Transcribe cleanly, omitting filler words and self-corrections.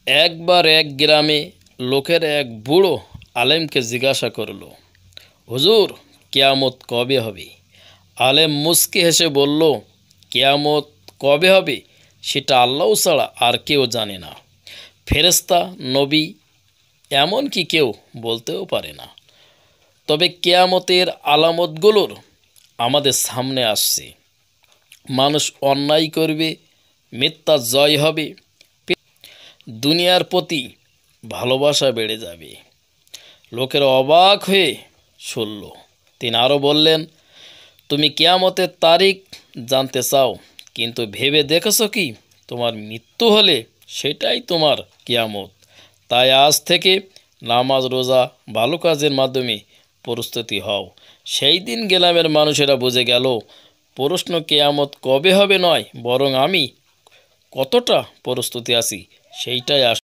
একবার এক গ্রামে লোকের এক বুড়ো আলেমকে জিজ্ঞাসা করল, হুজুর, কিয়ামত কবে হবে? আলেম মুচকি হেসে বলল, কিয়ামত কবে হবে সেটা আল্লাহ ছাড়া আর কেউ জানে না। ফেরেশতা, নবী, এমনকি কেউ বলতেও পারে না। তবে কিয়ামতের আলামতগুলোর আমাদের সামনে আসছে। মানুষ অন্যায় করবে, মিথ্যা জয় হবে, দুনিয়ার প্রতি ভালোবাসা বেড়ে যাবে। লোকের অবাক হয়ে শুনল। তিনি আরও বললেন, তুমি কিয়ামতের তারিখ জানতে চাও, কিন্তু ভেবে দেখেছ কি তোমার মৃত্যু হলে সেটাই তোমার কিয়ামত। তাই আজ থেকে নামাজ, রোজা, ভালো কাজের মাধ্যমে প্রস্তুতি হও। সেই দিন গ্রামের মানুষেরা বুঝে গেল, প্রশ্ন কিয়ামত কবে হবে নয়, বরং আমি কতটা প্রস্তুতি আছি সেইটাই